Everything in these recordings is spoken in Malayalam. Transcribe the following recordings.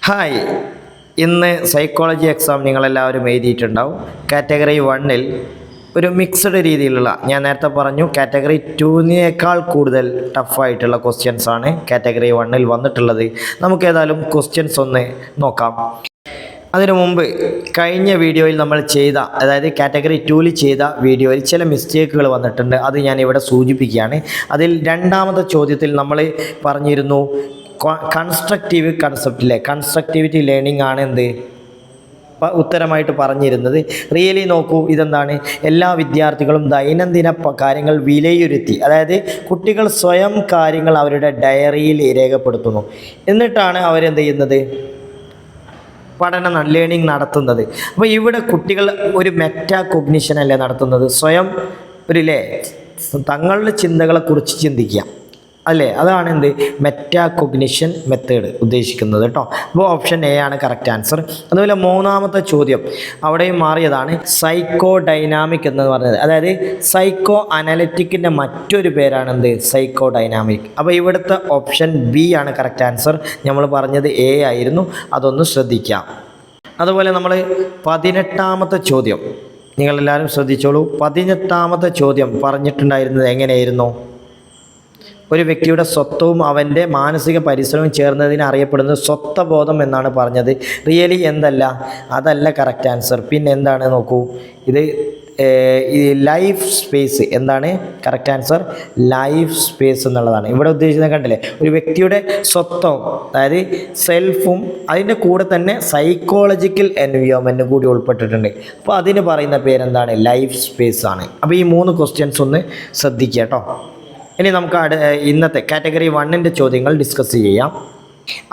ഹായ്, ഇന്ന് സൈക്കോളജി എക്സാം നിങ്ങളെല്ലാവരും എഴുതിയിട്ടുണ്ടാവും. കാറ്റഗറി 1-ൽ ഒരു മിക്സഡ് രീതിയിലുള്ള, ഞാൻ നേരത്തെ പറഞ്ഞു കാറ്റഗറി 2-നേക്കാൾ കൂടുതൽ ടഫായിട്ടുള്ള ക്വസ്റ്റ്യൻസ് ആണ് കാറ്റഗറി 1-ൽ വന്നിട്ടുള്ളത്. നമുക്ക് ഏതായാലും ക്വസ്റ്റ്യൻസ് ഒന്ന് നോക്കാം. അതിനു മുമ്പ് കഴിഞ്ഞ വീഡിയോയിൽ നമ്മൾ ചെയ്ത, അതായത് കാറ്റഗറി 2-ൽ ചെയ്ത വീഡിയോയിൽ ചില മിസ്റ്റേക്കുകൾ വന്നിട്ടുണ്ട്. അത് ഞാൻ ഇവിടെ സൂചിപ്പിക്കുകയാണ്. അതിൽ രണ്ടാമത്തെ ചോദ്യത്തിൽ നമ്മൾ പറഞ്ഞിരുന്നു കൺസ്ട്രക്റ്റീവ് കൺസെപ്റ്റിലെ കൺസ്ട്രക്റ്റിവിറ്റി ലേണിംഗ് ആണ് എന്ത് ഉത്തരമായിട്ട് പറഞ്ഞിരുന്നത്. റിയലി നോക്കൂ, ഇതെന്താണ്, എല്ലാ വിദ്യാർത്ഥികളും ദൈനംദിന കാര്യങ്ങൾ വിലയിരുത്തി, അതായത് കുട്ടികൾ സ്വയം കാര്യങ്ങൾ അവരുടെ ഡയറിയിൽ രേഖപ്പെടുത്തുന്നു. എന്നിട്ടാണ് അവരെന്ത് ചെയ്യുന്നത്, പഠനം ലേണിംഗ് നടത്തുന്നത്. അപ്പോൾ ഇവിടെ കുട്ടികൾ ഒരു മെറ്റാ കൊഗ്നിഷൻ അല്ലേ നടത്തുന്നത്, സ്വയം തങ്ങളുടെ ചിന്തകളെക്കുറിച്ച് ചിന്തിക്കുക അല്ലേ, അതാണ് എന്ത് മെറ്റാ കൊഗ്നിഷൻ മെത്തേഡ് ഉദ്ദേശിക്കുന്നത് കേട്ടോ. അപ്പോൾ ഓപ്ഷൻ എ ആണ് കറക്റ്റ് ആൻസർ. അതുപോലെ മൂന്നാമത്തെ ചോദ്യം അവിടെയും മാറിയതാണ്, സൈക്കോ ഡൈനാമിക് എന്ന് പറഞ്ഞത്, അതായത് സൈക്കോ അനലിറ്റിക്കിൻ്റെ മറ്റൊരു പേരാണ് എന്ത് സൈക്കോ ഡൈനാമിക്. അപ്പോൾ ഇവിടുത്തെ ഓപ്ഷൻ ബി ആണ് കറക്റ്റ് ആൻസർ. നമ്മൾ പറഞ്ഞത് എ ആയിരുന്നു, അതൊന്ന് ശ്രദ്ധിക്കാം. അതുപോലെ നമ്മൾ 18ാമത്തെ ചോദ്യം നിങ്ങളെല്ലാവരും ശ്രദ്ധിച്ചോളൂ. 18ാമത്തെ ചോദ്യം പറഞ്ഞിട്ടുണ്ടായിരുന്നത് എങ്ങനെയായിരുന്നു, ഒരു വ്യക്തിയുടെ സ്വത്വവും അവൻ്റെ മാനസിക പരിശ്രമവും ചേർന്നതിന് അറിയപ്പെടുന്നത് സ്വത്വബോധം എന്നാണ് പറഞ്ഞത്. റിയലി അതല്ല കറക്റ്റ് ആൻസർ. പിന്നെ എന്താണ് നോക്കൂ, ഇത് ലൈഫ് സ്പേസ്. എന്താണ് കറക്റ്റ് ആൻസർ? ലൈഫ് സ്പേസ് എന്നുള്ളതാണ് ഇവിടെ ഉദ്ദേശിക്കുന്നത്. കണ്ടില്ലേ, ഒരു വ്യക്തിയുടെ സ്വത്വം, അതായത് സെൽഫും അതിൻ്റെ കൂടെ തന്നെ സൈക്കോളജിക്കൽ എൻവയോൺമെൻറ്റും കൂടി ഉൾപ്പെട്ടിട്ടുണ്ട്. അപ്പോൾ അതിന് പറയുന്ന പേരെന്താണ്, ലൈഫ് സ്പേസ് ആണ്. അപ്പോൾ ഈ 3 ക്വസ്റ്റ്യൻസ് ഒന്ന് ശ്രദ്ധിക്കുക കേട്ടോ. ഇനി നമുക്ക് ഇന്നത്തെ കാറ്റഗറി 1-ൻ്റെ ചോദ്യങ്ങൾ ഡിസ്കസ് ചെയ്യാം.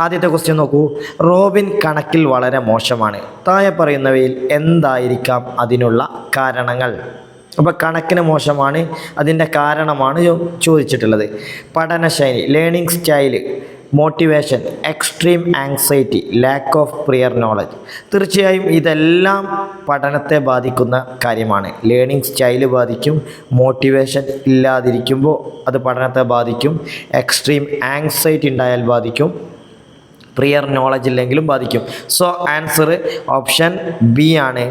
ആദ്യത്തെ ക്വസ്റ്റ്യൻ നോക്കൂ, റോബിൻ കണക്കിൽ വളരെ മോശമാണ്. താഴെ പറയുന്നവയിൽ എന്തായിരിക്കാം അതിനുള്ള കാരണങ്ങൾ? അപ്പോൾ കണക്കിന് മോശമാണ്, അതിൻ്റെ കാരണമാണ് ചോദിച്ചിട്ടുള്ളത്. പഠനശൈലി, learning style, motivation, extreme anxiety, lack of prior knowledge. തീർച്ചയായും ഇതെല്ലാം പഠനത്തെ ബാധിക്കുന്ന കാര്യമാണ്. ലേണിംഗ് സ്റ്റൈല് ബാധിക്കും, മോട്ടിവേഷൻ ഇല്ലാതിരിക്കുമ്പോൾ അത് പഠനത്തെ ബാധിക്കും, എക്സ്ട്രീം ആങ്സൈറ്റി ഉണ്ടായാൽ ബാധിക്കും, പ്രിയർ നോളജ് ഇല്ലെങ്കിലും ബാധിക്കും. സോ ആൻസർ ഓപ്ഷൻ ബി ആണ്.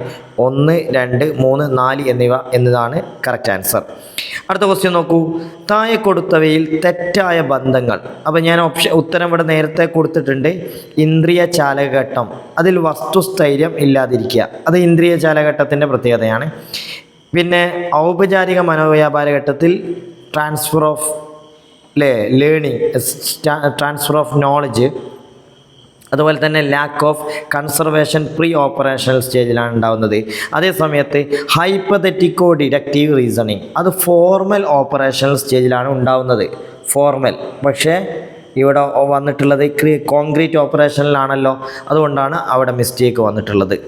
1, 2, 3, 4 എന്നതാണ് കറക്റ്റ് ആൻസർ. അടുത്ത ക്വസ്റ്റ്യൻ നോക്കൂ, താഴെ കൊടുത്തവയിൽ തെറ്റായ ബന്ധങ്ങൾ. അപ്പോൾ ഞാൻ ഉത്തരം ഇവിടെ നേരത്തെ കൊടുത്തിട്ടുണ്ട്. ഇന്ദ്രിയ ചാലകഘട്ടം, അതിൽ വസ്തുസ്ഥൈര്യം ഇല്ലാതിരിക്കുക, അത് ഇന്ദ്രിയ ചാലകഘട്ടത്തിൻ്റെ പ്രത്യേകതയാണ്. പിന്നെ ഔപചാരിക മനോവ്യാപാര ഘട്ടത്തിൽ transfer of learning, transfer of knowledge, അതുപോലെ തന്നെ lack of conservation pre operational സ്റ്റേജിലാണ് ഉണ്ടാകുന്നത്. അതേസമയത്ത് ഹൈപ്പത്തറ്റിക്കോ ഡിഡക്റ്റീവ് റീസണിങ്, അത് ഫോർമൽ ഓപ്പറേഷണൽ സ്റ്റേജിലാണ് ഉണ്ടാകുന്നത്. ഫോർമൽ, പക്ഷേ ഇവിടെ വന്നിട്ടുള്ളത് കോൺക്രീറ്റ് ഓപ്പറേഷനിലാണല്ലോ, അതുകൊണ്ടാണ് അവിടെ മിസ്റ്റേക്ക് വന്നിട്ടുള്ളത്.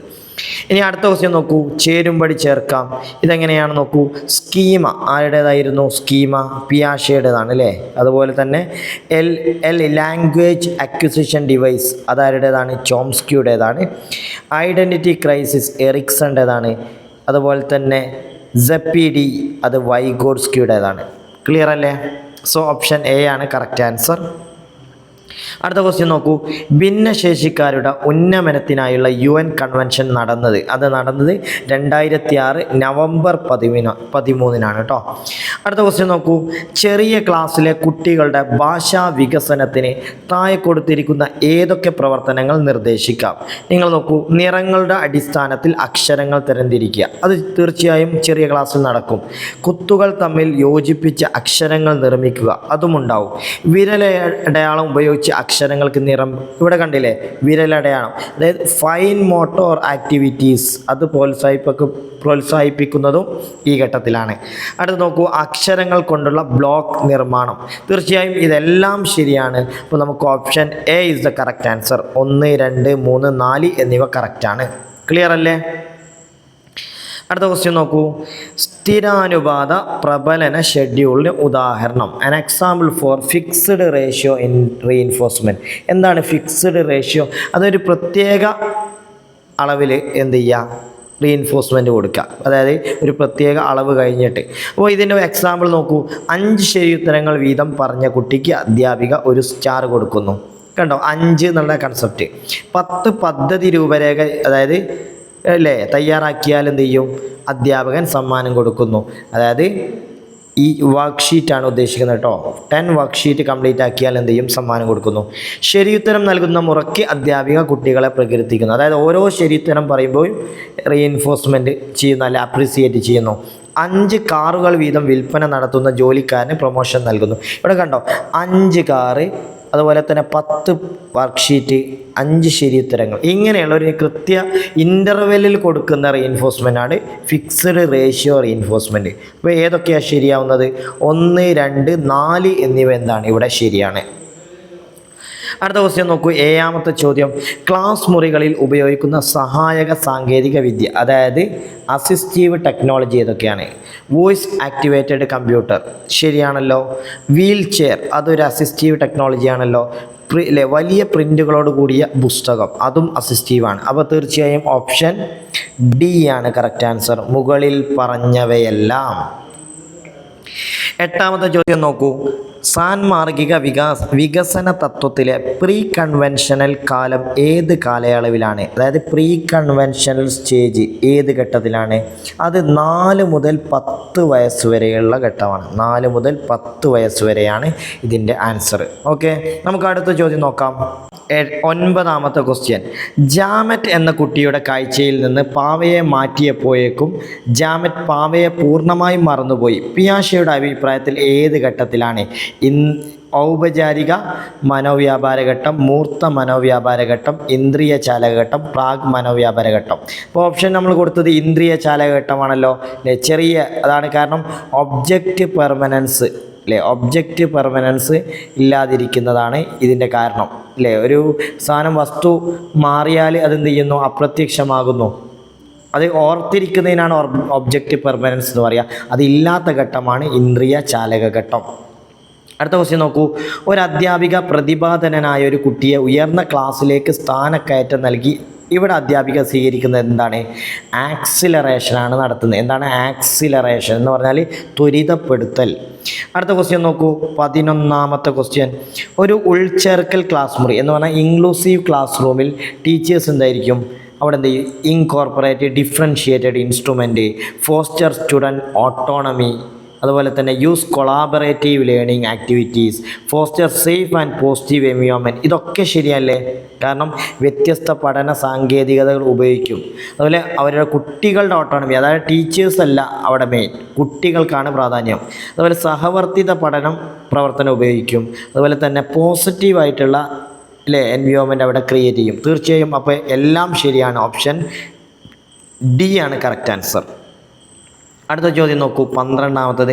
ഇനി അടുത്ത ക്വസ്റ്റ്യൻ നോക്കൂ, ചേരുംപടി ചേർക്കാം. ഇതെങ്ങനെയാണ് നോക്കൂ, സ്കീമ ആരുടേതായിരുന്നു, സ്കീമ പിയാഷയുടേതാണ് അല്ലേ. അതുപോലെ തന്നെ ലാംഗ്വേജ് അക്വിസിഷൻ ഡിവൈസ്, അതാരുടേതാണ്, ചോംസ്കിയുടേതാണ്. ഐഡൻറ്റിറ്റി ക്രൈസിസ് എറിക്സണിൻ്റേതാണ്. അതുപോലെ തന്നെ ZPD, അത് വൈഗോട്സ്കിയുടേതാണ്. ക്ലിയർ അല്ലേ? സോ ഓപ്ഷൻ എ ആണ് കറക്റ്റ് ആൻസർ. അടുത്ത ക്വസ്റ്റ്യൻ നോക്കൂ, ഭിന്നശേഷിക്കാരുടെ ഉന്നമനത്തിനായുള്ള UN കൺവെൻഷൻ നടന്നത് 2006 നവംബർ 13 കേട്ടോ. അടുത്ത ക്വസ്റ്റ്യൻ നോക്കൂ, ചെറിയ ക്ലാസ്സിലെ കുട്ടികളുടെ ഭാഷാ വികസനത്തിന് താഴെ കൊടുത്തിരിക്കുന്ന ഏതൊക്കെ പ്രവർത്തനങ്ങൾ നിർദ്ദേശിക്കാം? നിങ്ങൾ നോക്കൂ, നിറങ്ങളുടെ അടിസ്ഥാനത്തിൽ അക്ഷരങ്ങൾ തരംതിരിക്കുക, അത് തീർച്ചയായും ചെറിയ ക്ലാസ്സിൽ നടക്കും. കുത്തുകൾ തമ്മിൽ യോജിപ്പിച്ച് അക്ഷരങ്ങൾ നിർമ്മിക്കുക, അതുമുണ്ടാവും. വിരലടയാളം ഉപയോഗിച്ച് അക്ഷരങ്ങൾക്ക് നിറം, ഇവിടെ കണ്ടില്ലേ വിരലടയാളം, അതായത് ഫൈൻ മോട്ടോർ ആക്ടിവിറ്റീസ്, അത് പ്രോത്സാഹിപ്പിക്കുന്നതും ഈ ഘട്ടത്തിലാണ്. അടുത്ത് നോക്കൂ, അക്ഷരങ്ങൾ കൊണ്ടുള്ള ബ്ലോക്ക് നിർമ്മാണം. തീർച്ചയായും ഇതെല്ലാം ശരിയാണ്. അപ്പോൾ നമുക്ക് option A is the correct answer. 1, 2, 3, 4 എന്നിവ കറക്റ്റാണ്. ക്ലിയർ അല്ലേ? അടുത്ത ക്വസ്റ്റ്യൻ നോക്കൂ, സ്ഥിരാനുപാത പ്രബലന ഷെഡ്യൂളിന് ഉദാഹരണം. An example for fixed ratio in reinforcement. എന്താണ് ഫിക്സ്ഡ് റേഷ്യോ? അതൊരു പ്രത്യേക അളവിൽ എന്ത് ചെയ്യുക, റീഇൻഫോഴ്സ്മെൻറ്റ് കൊടുക്കുക, അതായത് ഒരു പ്രത്യേക അളവ് കഴിഞ്ഞിട്ട്. അപ്പോൾ ഇതിൻ്റെ എക്സാമ്പിൾ നോക്കൂ, 5 ശരി ഉത്തരങ്ങൾ വീതം പറഞ്ഞ കുട്ടിക്ക് അധ്യാപിക ഒരു സ്റ്റാർ കൊടുക്കുന്നു. കണ്ടോ 5 എന്നുള്ള കൺസെപ്റ്റ്. 10 പദ്ധതി രൂപരേഖ അതായത് അല്ലേ തയ്യാറാക്കിയാൽ എന്ത് ചെയ്യും, അധ്യാപകൻ സമ്മാനം കൊടുക്കുന്നു. അതായത് ഈ വർക്ക് ഷീറ്റാണ് ഉദ്ദേശിക്കുന്നത് കേട്ടോ. 10 വർക്ക് ഷീറ്റ് കംപ്ലീറ്റ് ആക്കിയാൽ എന്ത് ചെയ്യും, സമ്മാനം കൊടുക്കുന്നു. ശരിയുത്തരം നൽകുന്ന മുറയ്ക്ക് അധ്യാപിക കുട്ടികളെ പ്രകീർത്തിക്കുന്നു. അതായത് ഓരോ ശരിയുത്തരം പറയുമ്പോൾ റീഇൻഫോഴ്സ്മെൻറ്റ് ചെയ്യുന്നു, അല്ലെ അപ്രീസിയേറ്റ് ചെയ്യുന്നു. 5 കാറുകൾ വീതം വിൽപ്പന നടത്തുന്ന ജോലിക്കാരന് പ്രൊമോഷൻ നൽകുന്നു. ഇവിടെ കണ്ടോ 5 കാറ്, അതുപോലെ തന്നെ 10 വർക്ക്ഷീറ്റ്, 5 ശരിയുത്തരങ്ങൾ, ഇങ്ങനെയുള്ള ഒരു കൃത്യ ഇൻ്റർവെല്ലിൽ കൊടുക്കുന്ന റീഇൻഫോഴ്സ്മെൻ്റ് ആണ് ഫിക്സഡ് റേഷ്യോ റീഇൻഫോഴ്സ്മെൻറ്റ്. അപ്പോൾ ഏതൊക്കെയാണ് ശരിയാവുന്നത്? 1, 2, 4 എന്നിവ എന്താണ് ഇവിടെ ശരിയാണ്. അടുത്ത ക്വസ്റ്റ്യൻ നോക്കൂ. 7ാമത്തെ ചോദ്യം, ക്ലാസ് മുറികളിൽ ഉപയോഗിക്കുന്ന സഹായക സാങ്കേതിക വിദ്യ, അതായത് അസിസ്റ്റീവ് ടെക്നോളജി ഏതൊക്കെയാണ്? വോയിസ് ആക്ടിവേറ്റഡ് കമ്പ്യൂട്ടർ ശരിയാണല്ലോ. വീൽ ചെയർ അതൊരു അസിസ്റ്റീവ് ടെക്നോളജി ആണല്ലോ. വലിയ പ്രിൻ്റുകളോട് കൂടിയ പുസ്തകം അതും അസിസ്റ്റീവാണ്. അപ്പോൾ തീർച്ചയായും ഓപ്ഷൻ ഡി ആണ് കറക്റ്റ് ആൻസർ, മുകളിൽ പറഞ്ഞവയെല്ലാം. 8ാമത്തെ ചോദ്യം നോക്കൂ. സാൻമാർഗിക വികസന തത്വത്തിലെ പ്രീ കൺവെൻഷനൽ കാലം ഏത് കാലയളവിലാണ്? അതായത് പ്രീ കൺവെൻഷനൽ സ്റ്റേജ് ഏത് ഘട്ടത്തിലാണ്? അത് 4 മുതൽ 10 വയസ്സ് വരെയുള്ള ഘട്ടമാണ്. 4 മുതൽ 10 വയസ്സ് വരെയാണ് ഇതിൻ്റെ ആൻസർ. ഓക്കെ, നമുക്ക് അടുത്ത ചോദ്യം നോക്കാം. 9ാമത്തെ ക്വസ്റ്റ്യൻ, ജാമറ്റ് എന്ന കുട്ടിയുടെ കാഴ്ചയിൽ നിന്ന് പാവയെ മാറ്റിയപ്പോഴേക്കും ജാമറ്റ് പാവയെ പൂർണ്ണമായും മറന്നുപോയി. പിയാഷയുടെ അഭിപ്രായത്തിൽ ഏത് ഘട്ടത്തിലാണ്? ഔപചാരിക മനോവ്യാപാര ഘട്ടം, മൂർത്ത മനോവ്യാപാര ഘട്ടം, ഇന്ദ്രിയ ചാലകഘട്ടം, പ്രാഗ് മനോവ്യാപാര ഘട്ടം. അപ്പോൾ ഓപ്ഷൻ നമ്മൾ കൊടുത്തത് ഇന്ദ്രിയ ചാലകഘട്ടമാണല്ലോ അല്ലേ? ചെറിയ അതാണ് കാരണം ഒബ്ജക്റ്റ് പെർമനൻസ് അല്ലേ, ഒബ്ജക്റ്റ് പെർമനൻസ് ഇല്ലാതിരിക്കുന്നതാണ് ഇതിൻ്റെ കാരണം അല്ലേ. ഒരു സാധനം വസ്തു മാറിയാൽ അതെന്ത് ചെയ്യുന്നു, അപ്രത്യക്ഷമാകുന്നു. അത് ഓർത്തിരിക്കുന്നതിനാണ് ഒബ്ജക്റ്റ് പെർമനൻസ് എന്ന് പറയുക. അതില്ലാത്ത ഘട്ടമാണ് ഇന്ദ്രിയ ചാലകഘട്ടം. അടുത്ത ക്വസ്റ്റ്യൻ നോക്കൂ. ഒരു അധ്യാപിക പ്രതിഭാധനനായ ഒരു കുട്ടിയെ ഉയർന്ന ക്ലാസ്സിലേക്ക് സ്ഥാനക്കയറ്റം നൽകി. ഇവിടെ അധ്യാപിക സ്വീകരിക്കുന്നത് എന്താണ്? ആക്സിലറേഷനാണ് നടത്തുന്നത്. എന്താണ് ആക്സിലറേഷൻ എന്ന് പറഞ്ഞാൽ? ത്വരിതപ്പെടുത്തൽ. അടുത്ത ക്വസ്റ്റ്യൻ നോക്കൂ. 11ാമത്തെ ക്വസ്റ്റ്യൻ, ഒരു ഉൾച്ചേർക്കൽ ക്ലാസ് മുറി എന്ന് പറഞ്ഞാൽ ഇൻക്ലൂസീവ് ക്ലാസ് റൂമിൽ ടീച്ചേഴ്സ് എന്തായിരിക്കും? അവിടെ എന്ത് ചെയ്യും? Incorporate differentiated instrument, foster student autonomy, അതുപോലെ തന്നെ use collaborative learning activities, foster safe and positive environment. ഇതൊക്കെ ശരിയല്ലേ? കാരണം വ്യത്യസ്ത പഠന സാങ്കേതികതകൾ ഉപയോഗിക്കും. അതുപോലെ അവരുടെ കുട്ടികളുടെ ഓട്ടോണമി, അതായത് ടീച്ചേഴ്സ് അല്ല അവിടെ മെയിൻ, കുട്ടികൾക്കാണ് പ്രാധാന്യം. അതുപോലെ സഹവർത്തിത പഠനം പ്രവർത്തനം ഉപയോഗിക്കും. അതുപോലെ തന്നെ പോസിറ്റീവായിട്ടുള്ള എൻവയോൺമെൻറ്റ് അവിടെ ക്രിയേറ്റ് ചെയ്യും. തീർച്ചയായും അപ്പോൾ എല്ലാം ശരിയാണ്. ഓപ്ഷൻ ഡി ആണ് കറക്റ്റ് ആൻസർ. അടുത്ത ചോദ്യം നോക്കൂ. 12ാമത്തത്,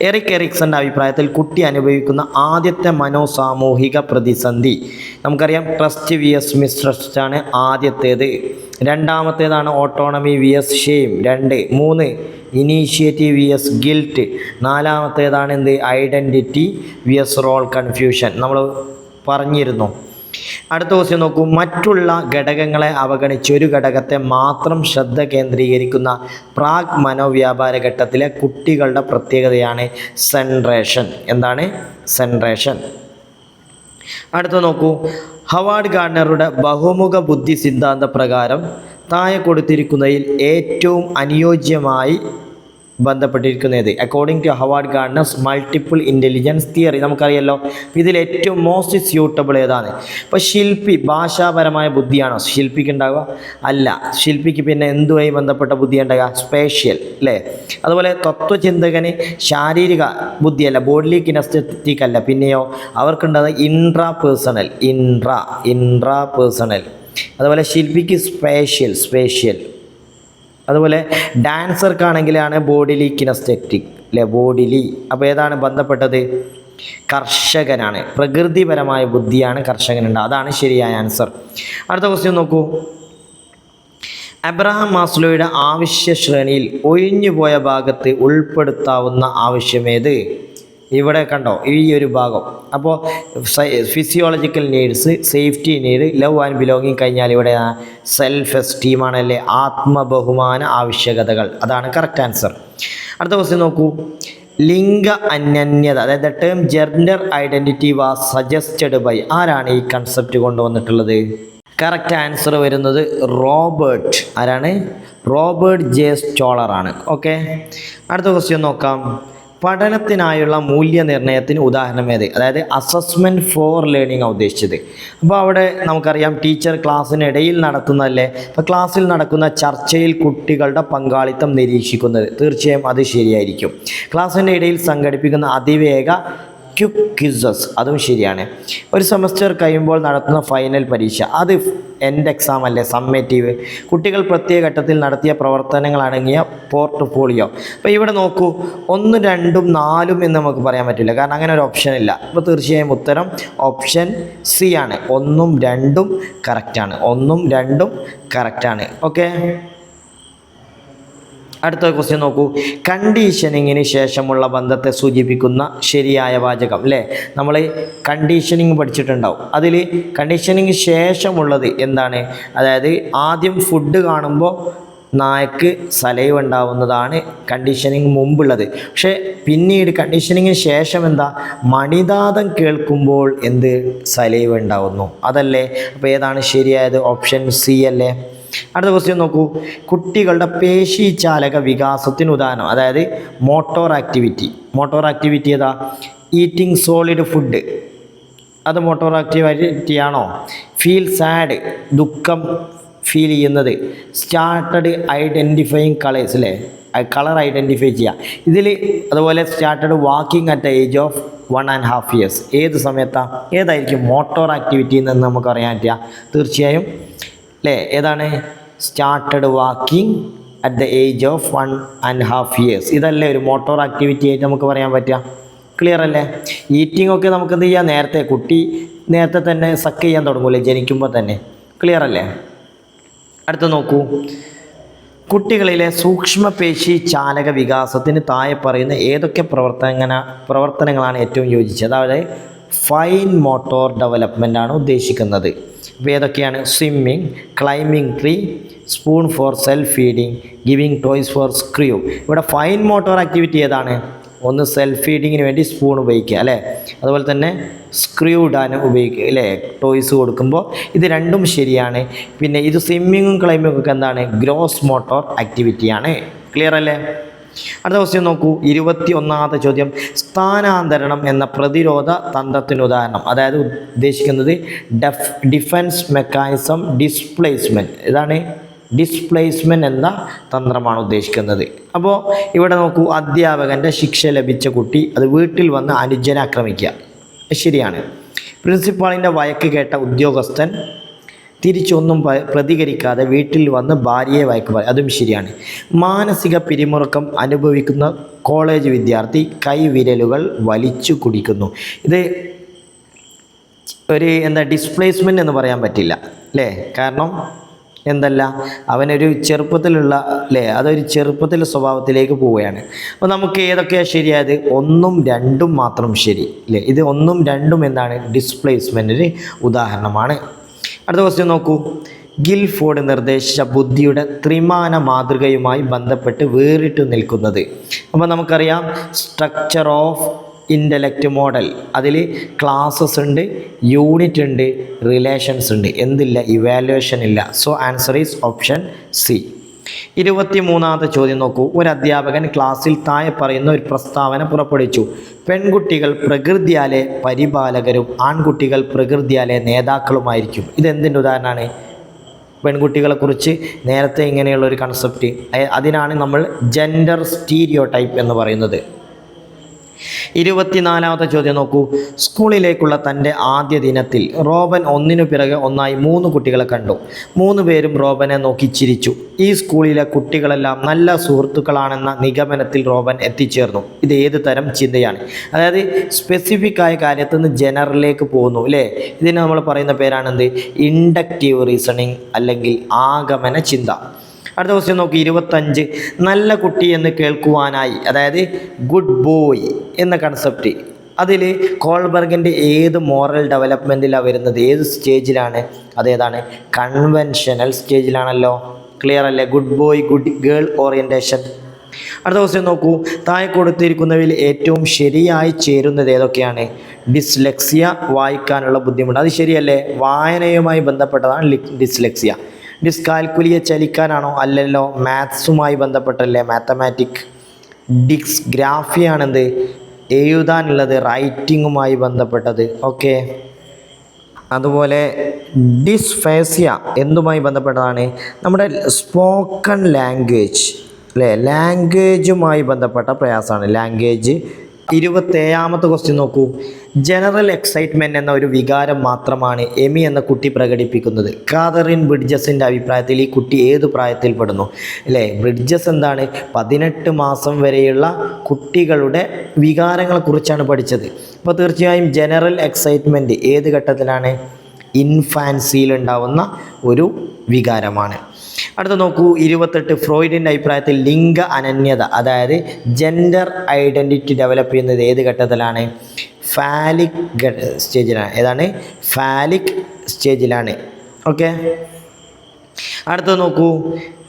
എറിക് എറിക്സൻ്റെ അഭിപ്രായത്തിൽ കുട്ടി അനുഭവിക്കുന്ന ആദ്യത്തെ മനോസാമൂഹിക പ്രതിസന്ധി നമുക്കറിയാം. ട്രസ്റ്റ് വി എസ് മിസ്ട്രസ്റ്റ് ആണ് ആദ്യത്തേത്. 2ാമത്തേതാണ് autonomy V S shame. 2, 3 initiative V S guilt. 4ാമത്തേതാണ് എന്ത്? Identity V S role confusion. നമ്മൾ പറഞ്ഞിരുന്നു. അടുത്ത ക്വസ്റ്റ്യൻ നോക്കൂ. മറ്റുള്ള ഘടകങ്ങളെ അവഗണിച്ച് ഒരു ഘടകത്തെ മാത്രം ശ്രദ്ധ കേന്ദ്രീകരിക്കുന്ന പ്രാഗ് മനോവ്യാപാര ഘട്ടത്തിലെ കുട്ടികളുടെ പ്രത്യേകതയാണ് സെൻട്രേഷൻ. എന്താണ്? സെൻട്രേഷൻ. അടുത്ത നോക്കൂ. ഹവാർഡ് ഗാർഡനറുടെ ബഹുമുഖ ബുദ്ധി സിദ്ധാന്ത പ്രകാരം താഴെ കൊടുത്തിരിക്കുന്നതിൽ ഏറ്റവും അനുയോജ്യമായി ബന്ധപ്പെട്ടിരിക്കുന്നത് according to Howard Gardner's multiple intelligence theory. നമുക്കറിയാമല്ലോ ഇതിൽ ഏറ്റവും മോസ്റ്റ് സ്യൂട്ടബിൾ ഏതാണ്? ഇപ്പോൾ ശില്പി ഭാഷാപരമായ ബുദ്ധിയാണോ ശില്പിക്ക് ഉണ്ടാവുക? അല്ല. ശില്പിക്ക് പിന്നെ എന്തുമായി ബന്ധപ്പെട്ട ബുദ്ധി ഉണ്ടാകുക? സ്പേഷ്യൽ അല്ലേ. അതുപോലെ തത്വചിന്തകന് ശാരീരിക ബുദ്ധിയല്ല, ബോഡിലി കിനസ്തെറ്റിക് അല്ല. പിന്നെയോ അവർക്കുണ്ടാകുക ഇൻട്രാ പേഴ്സണൽ. അതുപോലെ ശില്പിക്ക് സ്പേഷ്യൽ. അതുപോലെ ഡാൻസർക്കാണെങ്കിലാണ് ബോഡിലി കിനസ്തെറ്റിക് അല്ലേ, ബോഡിലി. അപ്പോൾ ഏതാണ് ബന്ധപ്പെട്ടത്? കർഷകനാണ്. പ്രകൃതിപരമായ ബുദ്ധിയാണ് കർഷകനുണ്ട്. അതാണ് ശരിയായ ആൻസർ. അടുത്ത ക്വസ്റ്റ്യൻ നോക്കൂ. അബ്രഹാം മാസ്ലോയുടെ ആവശ്യ ശ്രേണിയിൽ ഒഴിഞ്ഞുപോയ ഭാഗത്ത് ഉൾപ്പെടുത്താവുന്ന ആവശ്യമേത്? ഇവിടെ കണ്ടോ ഈ ഒരു ഭാഗം. അപ്പോൾ physiological needs, safety need, love and belonging കഴിഞ്ഞാൽ ഇവിടെ സെൽഫ് എസ്റ്റീമാണല്ലേ, ആത്മബഹുമാന ആവശ്യകതകൾ. അതാണ് കറക്റ്റ് ആൻസർ. അടുത്ത ക്വസ്റ്റ്യൻ നോക്കൂ. ലിംഗ അനന്യത, അതായത് term gender identity was suggested by, ആരാണ് ഈ കൺസെപ്റ്റ് കൊണ്ടുവന്നിട്ടുള്ളത്? കറക്റ്റ് ആൻസർ വരുന്നത് റോബർട്ട്, ആരാണ്? റോബർട്ട് ജെ സ്റ്റോളറാണ്. ഓക്കെ, അടുത്ത ക്വസ്റ്റ്യൻ നോക്കാം. പഠനത്തിനായുള്ള മൂല്യനിർണ്ണയത്തിന് ഉദാഹരണം ഏത്? അതായത് അസസ്മെൻറ്റ് ഫോർ ലേണിംഗ് ഉദ്ദേശിച്ചത്. അപ്പോൾ അവിടെ നമുക്കറിയാം ടീച്ചർ ക്ലാസ്സിനിടയിൽ നടത്തുന്നതല്ലേ, അപ്പോൾ ക്ലാസ്സിൽ നടക്കുന്ന ചർച്ചയിൽ കുട്ടികളുടെ പങ്കാളിത്തം നിരീക്ഷിക്കുന്നത്, തീർച്ചയായും അത് ശരിയായിരിക്കും. ക്ലാസ്സിൻ്റെ ഇടയിൽ സംഘടിപ്പിക്കുന്ന അതിവേഗ ക്വിക്ക് ക്വിസസ്, അതും ശരിയാണ്. ഒരു സെമസ്റ്റർ കഴിയുമ്പോൾ നടത്തുന്ന ഫൈനൽ പരീക്ഷ, അത് എൻഡ് എക്സാം അല്ലേ, സമ്മേറ്റീവ്. കുട്ടികൾ പ്രത്യേക ഘട്ടത്തിൽ നടത്തിയ പ്രവർത്തനങ്ങളടങ്ങിയ പോർട്ട്ഫോളിയോ. അപ്പോൾ ഇവിടെ നോക്കൂ, 1, 2, 4 എന്ന് നമുക്ക് പറയാൻ പറ്റില്ല, കാരണം അങ്ങനെ ഒരു ഓപ്ഷൻ ഇല്ല. അപ്പോൾ തീർച്ചയായും ഉത്തരം ഓപ്ഷൻ സി ആണ്. 1ഉം 2ഉം കറക്റ്റാണ്. 1ഉം 2ഉം കറക്റ്റാണ്. ഓക്കെ, അടുത്ത ക്വസ്റ്റ്യൻ നോക്കൂ. കണ്ടീഷനിങ്ങിന് ശേഷമുള്ള ബന്ധത്തെ സൂചിപ്പിക്കുന്ന ശരിയായ വാചകം, അല്ലേ? നമ്മൾ കണ്ടീഷനിങ് പഠിച്ചിട്ടുണ്ടാവും. അതിൽ കണ്ടീഷനിങ് ശേഷമുള്ളത് എന്താണ്? അതായത് ആദ്യം ഫുഡ് കാണുമ്പോൾ നായക്ക് സലൈവ് ഉണ്ടാവുന്നതാണ് കണ്ടീഷനിങ് മുമ്പുള്ളത്. പക്ഷേ പിന്നീട് കണ്ടീഷനിങ്ങിന് ശേഷം എന്താ? മണിനാദം കേൾക്കുമ്പോൾ എന്ത് സലൈവ് ഉണ്ടാവുന്നു, അതല്ലേ? അപ്പോൾ ഏതാണ് ശരിയായത്? ഓപ്ഷൻ സി അല്ലേ? അടുത്ത ക്വസ്റ്റ്യൻ നോക്കൂ. കുട്ടികളുടെ പേശീചാലക വികാസത്തിന് ഉദാഹരണം, അതായത് മോട്ടോർ ആക്ടിവിറ്റി ഏതാ? ഈറ്റിംഗ് സോളിഡ് ഫുഡ്, അത് മോട്ടോർ ആക്ടിവിറ്റി ആണോ? ഫീൽ സാഡ്, ദുഃഖം ഫീൽ ചെയ്യുന്നത്. സ്റ്റാർട്ടഡ് ഐഡൻറ്റിഫൈയിങ് കളേഴ്സ്, അല്ലേ? കളർ ഐഡൻറ്റിഫൈ ചെയ്യുക. ഇതിൽ അതുപോലെ started walking at the age of 1.5 years, ഏത് സമയത്താണ്? ഏതായിരിക്കും മോട്ടോർ ആക്ടിവിറ്റി എന്ന് നമുക്ക് അറിയാൻ പറ്റുക? തീർച്ചയായും അല്ലേ, ഏതാണ്? Started walking at the age of 1.5 years, ഇതല്ലേ ഒരു മോട്ടോർ ആക്ടിവിറ്റി ആയിട്ട് നമുക്ക് പറയാൻ പറ്റുക? ക്ലിയർ അല്ലേ? ഈറ്റിംഗ് ഒക്കെ നമുക്ക് എന്ത് ചെയ്യാം? കുട്ടി നേരത്തെ തന്നെ സക്ക് ചെയ്യാൻ തുടങ്ങൂലേ ജനിക്കുമ്പോൾ തന്നെ. ക്ലിയർ അല്ലേ? അടുത്ത നോക്കൂ. കുട്ടികളിലെ സൂക്ഷ്മപേശി ചാലക വികാസത്തിന് താഴെ പറയുന്ന ഏതൊക്കെ പ്രവർത്തനങ്ങളാണ് ഏറ്റവും യോജിച്ചത്? അതായത് ഫൈൻ മോട്ടോർ ഡെവലപ്മെൻ്റ് ആണ് ഉദ്ദേശിക്കുന്നത്. അപ്പോൾ ഏതൊക്കെയാണ്? Swimming, climbing tree, spoon for self feeding, giving toys for screw. ഇവിടെ ഫൈൻ മോട്ടോർ ആക്ടിവിറ്റി ഏതാണ്? ഒന്ന് സെൽഫ് ഫീഡിങ്ങിന് വേണ്ടി സ്പൂൺ ഉപയോഗിക്കുക, അല്ലേ? അതുപോലെ തന്നെ സ്ക്രൂ ഇടാനും ഉപയോഗിക്കുക, അല്ലേ? ടോയ്സ് കൊടുക്കുമ്പോൾ. ഇത് രണ്ടും ശരിയാണ്. പിന്നെ ഇത് സ്വിമ്മിങ്ങും ക്ലൈമ്പിങ്ങും ഒക്കെ എന്താണ്? Gross motor ആക്ടിവിറ്റിയാണ്. ക്ലിയർ അല്ലേ? അടുത്ത ക്വസ്റ്റ്യൻ നോക്കൂ. 21ാമത്തെ ചോദ്യം. സ്ഥാനാന്തരണം എന്ന പ്രതിരോധ തന്ത്രത്തിന് ഉദാഹരണം, അതായത് ഉദ്ദേശിക്കുന്നത് ഡിഫൻസ് മെക്കാനിസം ഡിസ്പ്ലേസ്മെൻറ്റ്. ഇതാണ് ഡിസ്പ്ലേസ്മെൻറ്റ് എന്ന തന്ത്രമാണ് ഉദ്ദേശിക്കുന്നത്. അപ്പോൾ ഇവിടെ നോക്കൂ. അധ്യാപകൻ്റെ ശിക്ഷ ലഭിച്ച കുട്ടി അത് വീട്ടിൽ വന്ന് അനുജനെ ആക്രമിക്കുക, ശരിയാണ്. പ്രിൻസിപ്പാളിൻ്റെ വഴക്ക് കേട്ട ഉദ്യോഗസ്ഥൻ തിരിച്ചൊന്നും പ്രതികരിക്കാതെ വീട്ടിൽ വന്ന് ഭാര്യയെ വഴക്ക് പറയും, അതും ശരിയാണ്. മാനസിക പിരിമുറുക്കം അനുഭവിക്കുന്ന കോളേജ് വിദ്യാർത്ഥി കൈവിരലുകൾ വലിച്ചു കുടിക്കുന്നു. ഇത് ഒരു ഡിസ്പ്ലേസ്മെൻ്റ് എന്ന് പറയാൻ പറ്റില്ല, അല്ലേ? കാരണം എന്തല്ല, അവനൊരു ചെറുപ്പത്തിലുള്ള, അല്ലേ, അതൊരു ചെറുപ്പത്തിലെ സ്വഭാവത്തിലേക്ക് പോവുകയാണ്. അപ്പോൾ നമുക്ക് ഏതൊക്കെയാണ് ശരിയായത്? 1ഉം 2ഉം മാത്രം ശരി, അല്ലേ? ഇത് 1ഉം 2ഉം എന്താണ്? ഡിസ്പ്ലേസ്മെൻറ്റിന് ഉദാഹരണമാണ്. അടുത്ത ക്വസ്റ്റ്യൻ നോക്കൂ. ഗിൽഫോർഡ് നിർദ്ദേശിച്ച ബുദ്ധിയുടെ ത്രിമാന മാതൃകയുമായി ബന്ധപ്പെട്ട് വേറിട്ട് നിൽക്കുന്നത്. അപ്പോൾ നമുക്കറിയാം സ്ട്രക്ചർ ഓഫ് ഇൻ്റലക്റ്റ് മോഡൽ, അതിൽ ക്ലാസ്സസ് ഉണ്ട്, യൂണിറ്റ് ഉണ്ട്, റിലേഷൻസ് ഉണ്ട്, എന്തില്ല? ഇവാലുവേഷൻ ഇല്ല. So answer is option C. 23ാമത്തെ ചോദ്യം നോക്കൂ. ഒരു അധ്യാപകൻ ക്ലാസ്സിൽ താഴെ പറയുന്ന ഒരു പ്രസ്താവന പുറപ്പെടുവിച്ചു. പെൺകുട്ടികൾ പ്രകൃതിയാലെ പരിപാലകരും ആൺകുട്ടികൾ പ്രകൃതിയാലെ നേതാക്കളുമായിരിക്കും. ഇതെന്തിൻ്റെ ഉദാഹരണമാണ്? പെൺകുട്ടികളെക്കുറിച്ച് നേരത്തെ ഇങ്ങനെയുള്ളൊരു കൺസെപ്റ്റ്, അതിനാണ് നമ്മൾ ജെൻഡർ സ്റ്റീരിയോ ടൈപ്പ് എന്ന് പറയുന്നത്. 24ാമത്തെ ചോദ്യം നോക്കൂ. സ്കൂളിലേക്കുള്ള തൻ്റെ ആദ്യ ദിനത്തിൽ റോബൻ ഒന്നിനു പിറകെ ഒന്നായി 3 കുട്ടികളെ കണ്ടു. 3 പേരും റോബനെ നോക്കി ചിരിച്ചു. ഈ സ്കൂളിലെ കുട്ടികളെല്ലാം നല്ല സുഹൃത്തുക്കളാണെന്ന നിഗമനത്തിൽ റോബൻ എത്തിച്ചേർന്നു. ഇത് ഏത് തരം ചിന്തയാണ്? അതായത് സ്പെസിഫിക് ആയ കാര്യത്തിൽ നിന്ന് ജനറലിലേക്ക് പോകുന്നു, അല്ലേ? ഇതിന് നമ്മൾ പറയുന്ന പേരാണെന്ത്? ഇൻഡക്റ്റീവ് റീസണിങ് അല്ലെങ്കിൽ ആഗമന ചിന്ത. അടുത്ത ക്വസ്റ്റ്യൻ നോക്കി. 25. നല്ല കുട്ടി എന്ന് കേൾക്കുവാനായി, അതായത് ഗുഡ് ബോയ് എന്ന കൺസെപ്റ്റ്, അതിൽ കോൾബർഗിൻ്റെ ഏത് മോറൽ ഡെവലപ്മെൻറ്റിലാണ് വരുന്നത്? ഏത് സ്റ്റേജിലാണ്? അതേതാണ്? കൺവെൻഷനൽ സ്റ്റേജിലാണല്ലോ. ക്ലിയർ അല്ലേ? Good boy, good girl orientation. അടുത്ത ക്വസ്റ്റ്യൻ നോക്കൂ. താഴെ കൊടുത്തിരിക്കുന്നവയിൽ ഏറ്റവും ശരിയായി ചേരുന്നത് ഏതൊക്കെയാണ്? ഡിസ്ലെക്സിയ, വായിക്കാനുള്ള ബുദ്ധിമുട്ട്. അത് ശരിയല്ലേ? വായനയുമായി ബന്ധപ്പെട്ടതാണ് ഡിസ്ലെക്സിയ. ഡിസ്കാൽക്കുലിയ, ചലിക്കാനാണോ? അല്ലല്ലോ, മാത്സുമായി ബന്ധപ്പെട്ടല്ലേ, മാത്തമാറ്റിക്. ഡിസ്ഗ്രാഫിയാണെന്ത്? എഴുതാനുള്ളത്, റൈറ്റിങ്ങുമായി ബന്ധപ്പെട്ടത്. ഓക്കെ. അതുപോലെ ഡിസ്ഫേസിയ എന്തുമായി ബന്ധപ്പെട്ടതാണ്? നമ്മുടെ സ്പോക്കൺ ലാംഗ്വേജ് അല്ലേ, ലാംഗ്വേജുമായി ബന്ധപ്പെട്ട പ്രയാസമാണ് ലാംഗ്വേജ്. 27ാമത്തെ ക്വസ്റ്റ്യൻ നോക്കൂ. ജനറൽ എക്സൈറ്റ്മെൻറ്റ് എന്ന ഒരു വികാരം മാത്രമാണ് എമി എന്ന കുട്ടി പ്രകടിപ്പിക്കുന്നത്. കാതറിൻ ബ്രിഡ്ജസിൻ്റെ അഭിപ്രായത്തിൽ ഈ കുട്ടി ഏത് പ്രായത്തിൽപ്പെടുന്നു? അല്ലേ, ബ്രിഡ്ജസ് എന്താണ് 18 മാസം വരെയുള്ള കുട്ടികളുടെ വികാരങ്ങളെക്കുറിച്ചാണ് പഠിച്ചത്. അപ്പോൾ തീർച്ചയായും ജനറൽ എക്സൈറ്റ്മെൻറ്റ് ഏത് ഘട്ടത്തിലാണ്? ഇൻഫാൻസിയിൽ ഉണ്ടാവുന്ന ഒരു വികാരമാണ്. അടുത്ത നോക്കൂ. 28 ഫ്രോയിഡിൻ്റെ അഭിപ്രായത്തിൽ ലിംഗ അനന്യത, അതായത് ജെൻഡർ ഐഡൻറ്റിറ്റി ഡെവലപ്പ് ചെയ്യുന്നത് ഏത് ഘട്ടത്തിലാണ്? ഫാലിക് സ്റ്റേജിലാണ്. ഏതാണ്? ഫാലിക് സ്റ്റേജിലാണ്. ഓക്കെ. അടുത്ത നോക്കൂ.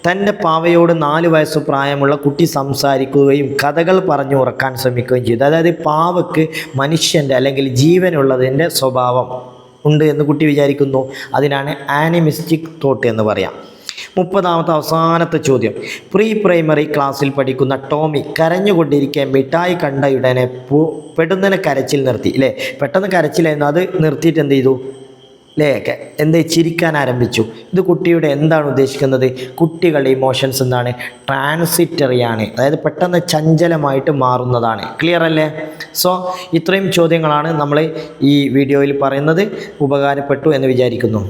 തൻ്റെ പാവയോട് 4 വയസ്സ് പ്രായമുള്ള കുട്ടി സംസാരിക്കുകയും കഥകൾ പറഞ്ഞു ഉറക്കാൻ ശ്രമിക്കുകയും ചെയ്തു. അതായത് പാവയ്ക്ക് മനുഷ്യൻ്റെ അല്ലെങ്കിൽ ജീവനുള്ളതിൻ്റെ സ്വഭാവം ഉണ്ട് എന്ന് കുട്ടി വിചാരിക്കുന്നു. അതിനാണ് ആനിമിസ്റ്റിക് തോട്ട് എന്ന് പറയാം. 30ാമത്തെ അവസാനത്തെ ചോദ്യം. പ്രീ പ്രൈമറി ക്ലാസ്സിൽ പഠിക്കുന്ന ടോമി കരഞ്ഞുകൊണ്ടിരിക്കെ മിഠായി കണ്ട ഉടനെ പെടുന്നതിനെ കരച്ചിൽ നിർത്തി. അല്ലേ, പെട്ടെന്ന് കരച്ചിലായിരുന്നു, അത് നിർത്തിയിട്ട് എന്ത് ചെയ്തു? അല്ലേ, ചിരിക്കാൻ ആരംഭിച്ചു. ഇത് കുട്ടിയുടെ എന്താണ് ഉദ്ദേശിക്കുന്നത്? കുട്ടികളുടെ ഇമോഷൻസ് എന്താണ്? ട്രാൻസിറ്ററിയാണ്, അതായത് പെട്ടെന്ന് ചഞ്ചലമായിട്ട് മാറുന്നതാണ്. ക്ലിയർ അല്ലേ? സോ ഇത്രയും ചോദ്യങ്ങളാണ് നമ്മൾ ഈ വീഡിയോയിൽ പറയുന്നത്. ഉപകാരപ്പെട്ടു എന്ന് വിചാരിക്കുന്നു.